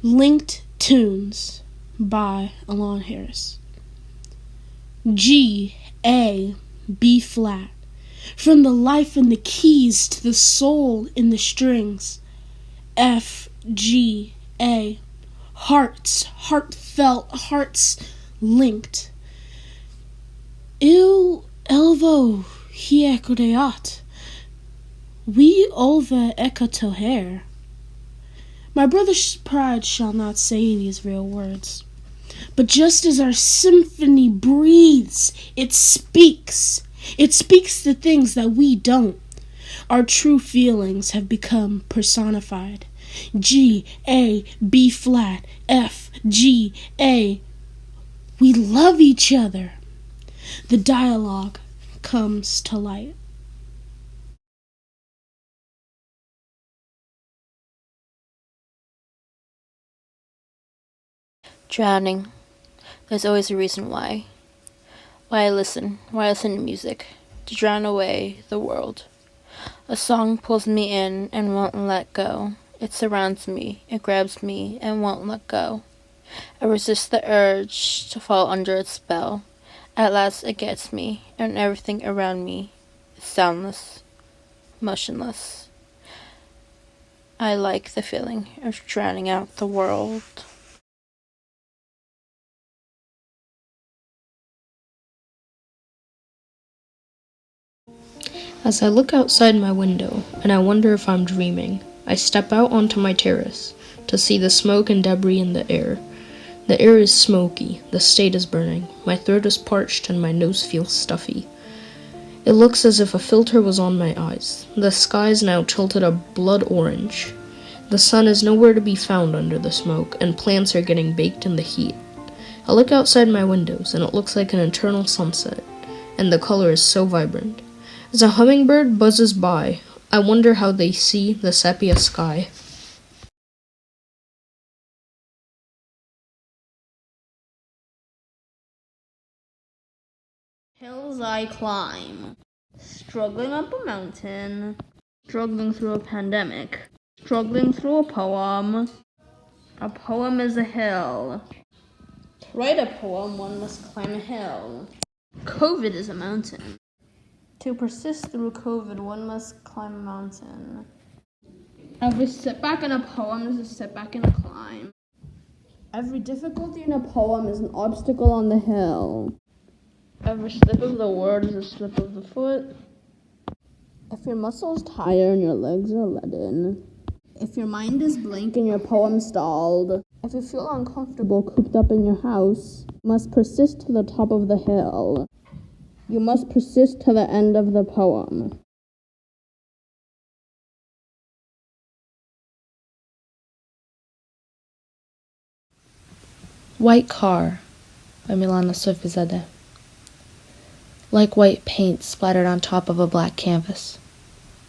Linked Tunes by Alon Harris. G, A, B flat. From the life in the keys to the soul in the strings. F, G, A. Hearts, heartfelt, hearts linked. Il elvo hiekureat. We olva ekatoher. My brother's pride shall not say these real words. But just as our symphony breathes, it speaks. It speaks the things that we don't. Our true feelings have become personified. G, A, B flat, F, G, A. We love each other. The dialogue comes to light. Drowning. There's always a reason why. Why I listen to music, to drown away the world. A song pulls me in and won't let go. It surrounds me, it grabs me and won't let go. I resist the urge to fall under its spell. At last it gets me, and everything around me is soundless, motionless. I like the feeling of drowning out the world. As I look outside my window, and I wonder if I'm dreaming, I step out onto my terrace to see the smoke and debris in the air. The air is smoky, the state is burning, my throat is parched, and my nose feels stuffy. It looks as if a filter was on my eyes. The sky is now tilted a blood orange. The sun is nowhere to be found under the smoke, and plants are getting baked in the heat. I look outside my windows, and it looks like an eternal sunset, and the color is so vibrant. As a hummingbird buzzes by, I wonder how they see the sepia sky. Hills I climb, struggling up a mountain, struggling through a pandemic, struggling through a poem. A poem is a hill. To write a poem, one must climb a hill. COVID is a mountain. To persist through COVID, one must climb a mountain. Every setback in a poem is a setback in a climb. Every difficulty in a poem is an obstacle on the hill. Every slip of the word is a slip of the foot. If your muscles tire and your legs are leaden. If your mind is blank and your poem stalled. If you feel uncomfortable cooped up in your house, you must persist to the top of the hill. You must persist to the end of the poem. White Car by Milana Sofizadeh. Like white paint splattered on top of a black canvas.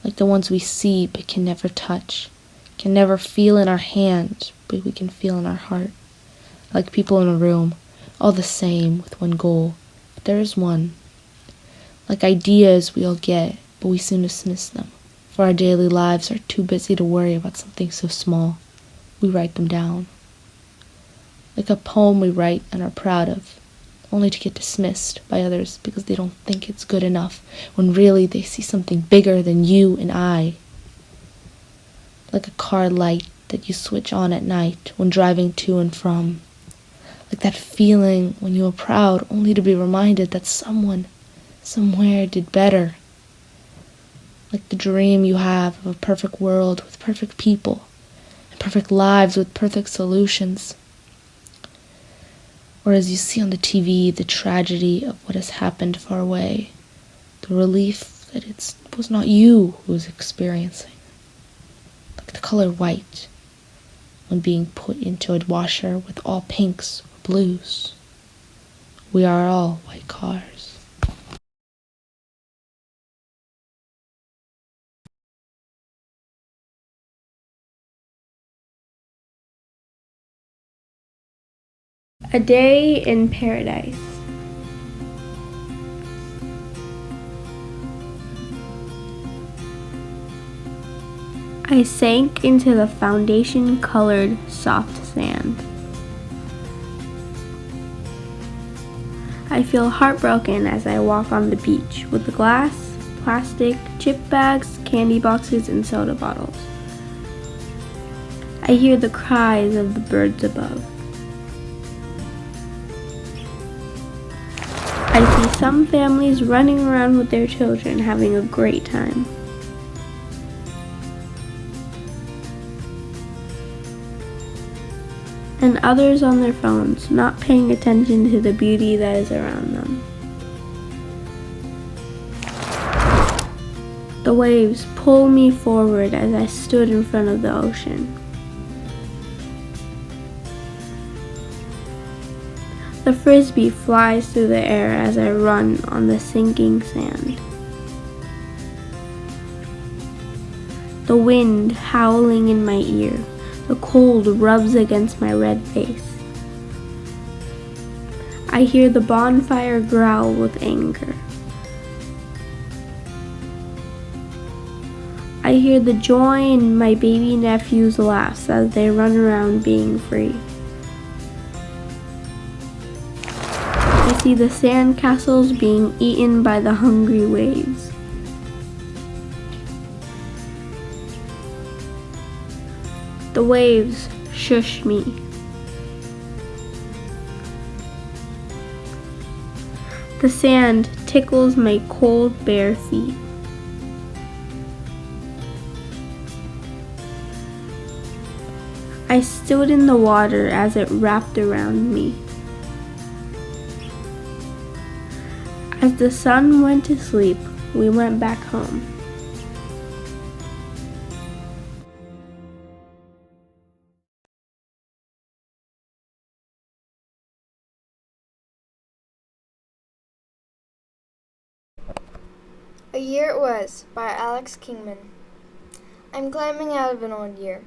Like the ones we see but can never touch. Can never feel in our hand, but we can feel in our heart. Like people in a room, all the same, with one goal. But there is one. Like ideas we all get, but we soon dismiss them. For our daily lives are too busy to worry about something so small. We write them down. Like a poem we write and are proud of, only to get dismissed by others because they don't think it's good enough, when really they see something bigger than you and I. Like a car light that you switch on at night when driving to and from. Like that feeling when you are proud only to be reminded that someone, somewhere did better. Like the dream you have of a perfect world with perfect people, and perfect lives with perfect solutions. Or as you see on the TV, the tragedy of what has happened far away, the relief that it was not you who was experiencing. Like the color white, when being put into a washer with all pinks or blues. We are all white cars. A Day in Paradise. I sank into the foundation-colored soft sand. I feel heartbroken as I walk on the beach with the glass, plastic, chip bags, candy boxes, and soda bottles. I hear the cries of the birds above. I see some families running around with their children having a great time. And others on their phones, not paying attention to the beauty that is around them. The waves pull me forward as I stood in front of the ocean. The frisbee flies through the air as I run on the sinking sand. The wind howling in my ear. The cold rubs against my red face. I hear the bonfire growl with anger. I hear the joy in my baby nephew's laughs as they run around being free. I see the sandcastles being eaten by the hungry waves. The waves shush me. The sand tickles my cold, bare feet. I stood in the water as it wrapped around me. As the sun went to sleep, we went back home. A Year It Was by Alex Kingman. I'm climbing out of an old year,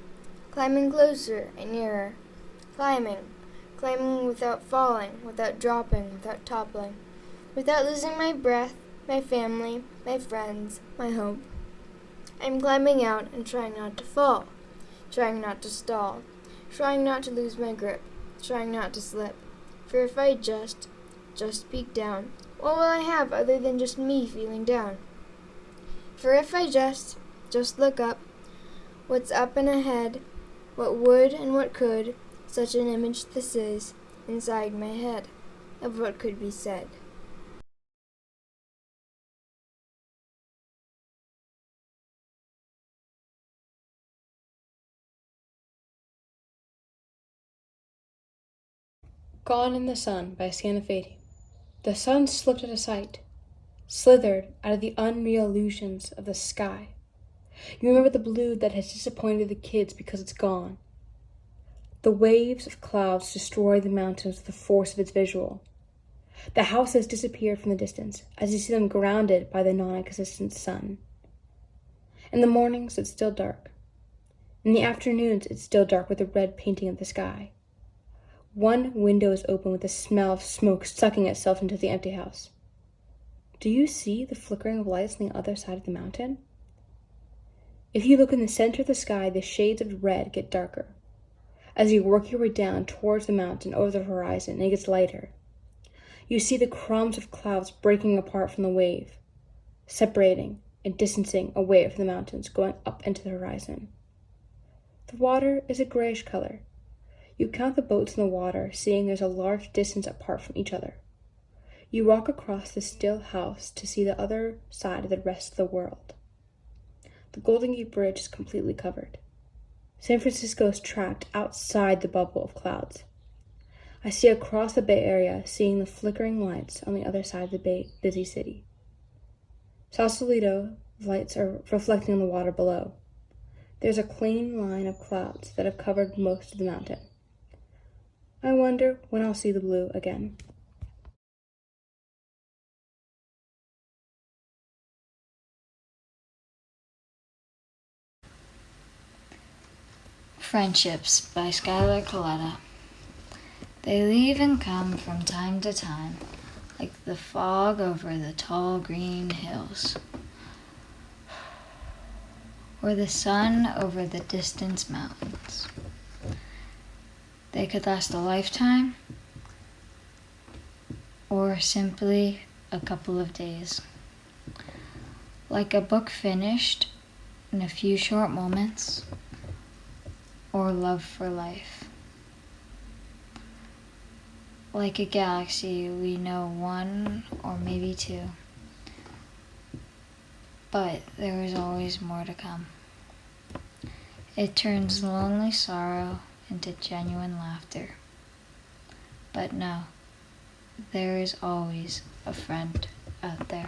climbing closer and nearer, climbing without falling, without dropping, without toppling, without losing my breath, my family, my friends, my hope. I'm climbing out and trying not to fall, trying not to stall, trying not to lose my grip, trying not to slip. For if I just peek down, what will I have other than just me feeling down? For if I just look up, what's up and ahead, what would and what could, such an image this is, inside my head, of what could be said. Gone in the Sun by Santa Fe. The sun slipped out of sight, slithered out of the unreal illusions of the sky. You remember the blue that has disappointed the kids because it's gone. The waves of clouds destroy the mountains with the force of its visual. The houses disappeared from the distance as you see them grounded by the non-existent sun. In the mornings, it's still dark. In the afternoons, it's still dark with the red painting of the sky. One window is open with the smell of smoke sucking itself into the empty house. Do you see the flickering of lights on the other side of the mountain? If you look in the center of the sky, the shades of red get darker. As you work your way down towards the mountain over the horizon, and it gets lighter. You see the crumbs of clouds breaking apart from the wave, separating and distancing away from the mountains, going up into the horizon. The water is a grayish color. You count the boats in the water, seeing there's a large distance apart from each other. You walk across the still house to see the other side of the rest of the world. The Golden Gate Bridge is completely covered. San Francisco is trapped outside the bubble of clouds. I see across the Bay Area, seeing the flickering lights on the other side of the busy city. Sausalito lights are reflecting on the water below. There's a clean line of clouds that have covered most of the mountain. I wonder when I'll see the blue again. Friendships by Skylar Coletta. They leave and come from time to time, like the fog over the tall green hills. or the sun over the distant mountains. They could last a lifetime, or simply a couple of days. Like a book finished in a few short moments, or love for life. Like a galaxy, we know one or maybe two, but there is always more to come. It turns lonely sorrow into genuine laughter. But no, there is always a friend out there.